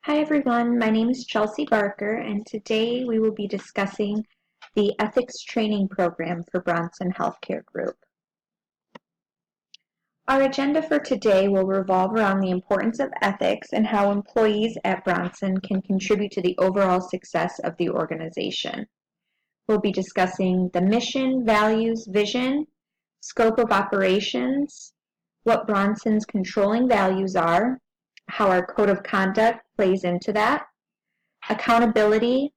Hi everyone, my name is Chelsea Barker and today we will be discussing the Ethics Training Program for Bronson Healthcare Group. Our agenda for today will revolve around the importance of ethics and how employees at Bronson can contribute to the overall success of the organization. We'll be discussing the mission, values, vision, scope of operations, what Bronson's controlling values are, how our code of conduct plays into that, accountability,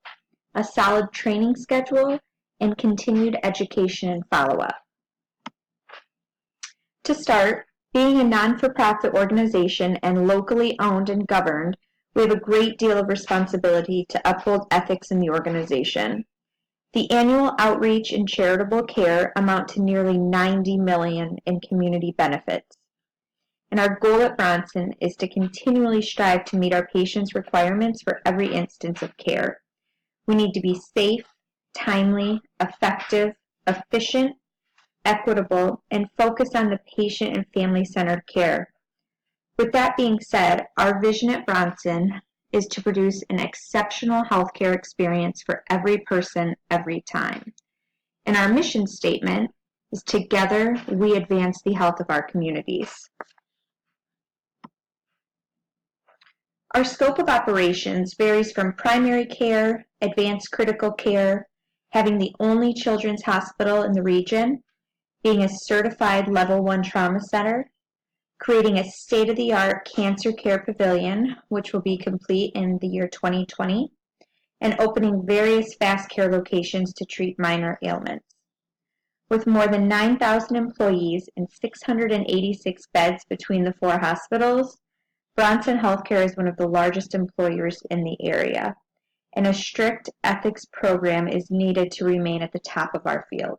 a solid training schedule, and continued education and follow-up. To start, being a non-for-profit organization and locally owned and governed, we have a great deal of responsibility to uphold ethics in the organization. The annual outreach and charitable care amount to nearly $90 million in community benefits. And our goal at Bronson is to continually strive to meet our patients' requirements for every instance of care. We need to be safe, timely, effective, efficient, equitable, and focus on the patient and family-centered care. With that being said, our vision at Bronson is to produce an exceptional healthcare experience for every person, every time. And our mission statement is together we advance the health of our communities. Our scope of operations varies from primary care, advanced critical care, having the only children's hospital in the region, being a certified level 1 trauma center, creating a state-of-the-art cancer care pavilion, which will be complete in the year 2020, and opening various fast care locations to treat minor ailments. With more than 9,000 employees and 686 beds between the 4 hospitals, Bronson Healthcare is one of the largest employers in the area, and a strict ethics program is needed to remain at the top of our field.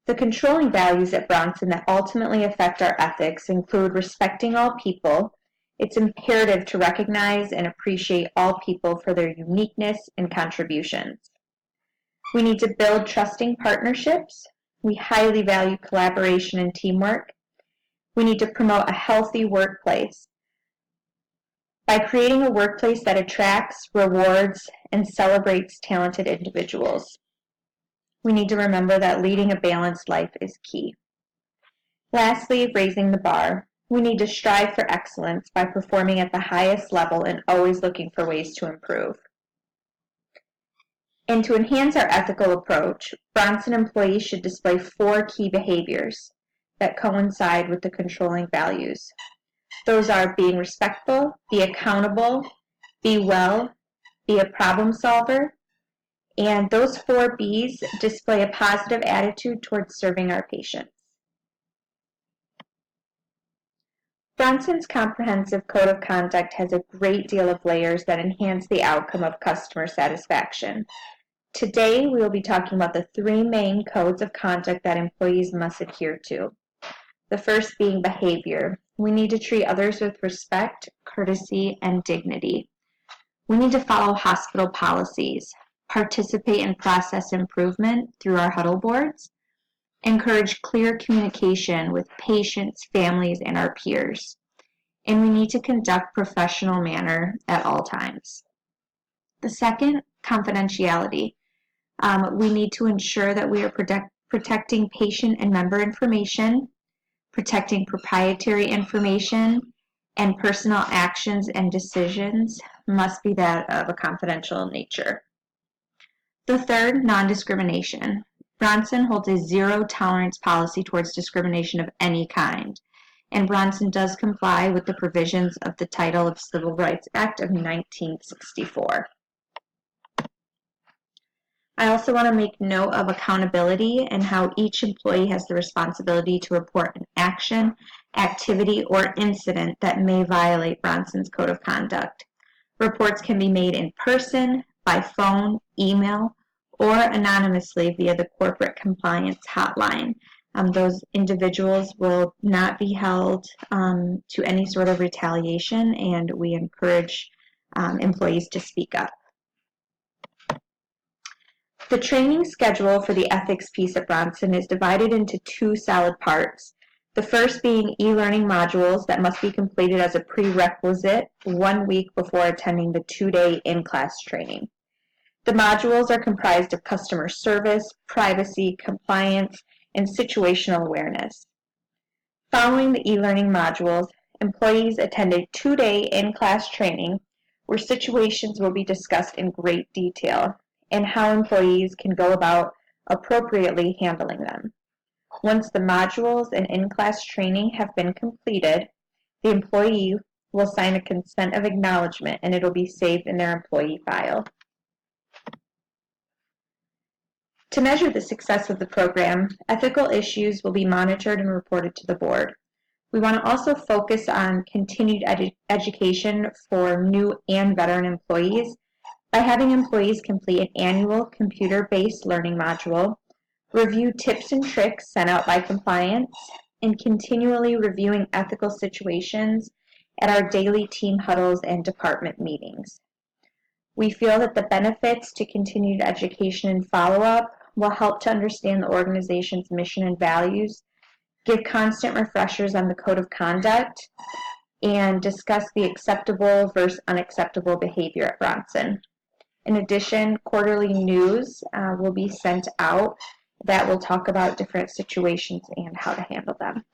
The controlling values at Bronson that ultimately affect our ethics include respecting all people. It's imperative to recognize and appreciate all people for their uniqueness and contributions. We need to build trusting partnerships. We highly value collaboration and teamwork. We need to promote a healthy workplace by creating a workplace that attracts, rewards, and celebrates talented individuals. We need to remember that leading a balanced life is key. Lastly, raising the bar. We need to strive for excellence by performing at the highest level and always looking for ways to improve. And to enhance our ethical approach, Bronson employees should display 4 key behaviors that coincide with the controlling values. Those are being respectful, be accountable, be well, be a problem solver, and those 4 B's display a positive attitude towards serving our patients. Bronson's comprehensive code of conduct has a great deal of layers that enhance the outcome of customer satisfaction. Today, we will be talking about the 3 main codes of conduct that employees must adhere to. The first being behavior. We need to treat others with respect, courtesy, and dignity. We need to follow hospital policies, participate in process improvement through our huddle boards, encourage clear communication with patients, families, and our peers, and we need to conduct professional manner at all times. The second, confidentiality. We need to ensure that we are protecting patient and member information, protecting proprietary information, and personal actions and decisions must be that of a confidential nature. The third, non-discrimination. Bronson holds a zero-tolerance policy towards discrimination of any kind, and Bronson does comply with the provisions of the Title of Civil Rights Act of 1964. I also want to make note of accountability and how each employee has the responsibility to report an action, activity, or incident that may violate Bronson's code of conduct. Reports can be made in person, by phone, email, or anonymously via the corporate compliance hotline. Those individuals will not be held to any sort of retaliation, and we encourage employees to speak up. The training schedule for the ethics piece at Bronson is divided into 2 solid parts. The first being e-learning modules that must be completed as a prerequisite 1 week before attending the 2-day in-class training. The modules are comprised of customer service, privacy, compliance, and situational awareness. Following the e-learning modules, employees attend a 2-day in-class training where situations will be discussed in great detail and how employees can go about appropriately handling them. Once the modules and in-class training have been completed, the employee will sign a consent of acknowledgement and it will be saved in their employee file. To measure the success of the program, ethical issues will be monitored and reported to the board. We want to also focus on continued education for new and veteran employees by having employees complete an annual computer-based learning module, review tips and tricks sent out by compliance, and continually reviewing ethical situations at our daily team huddles and department meetings. We feel that the benefits to continued education and follow-up will help to understand the organization's mission and values, give constant refreshers on the code of conduct, and discuss the acceptable versus unacceptable behavior at Bronson. In addition, quarterly news will be sent out that will talk about different situations and how to handle them.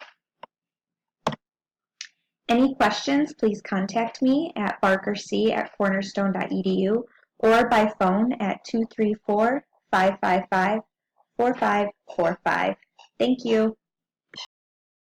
Any questions, please contact me at barkerc@cornerstone.edu or by phone at 234-555-4545. Thank you.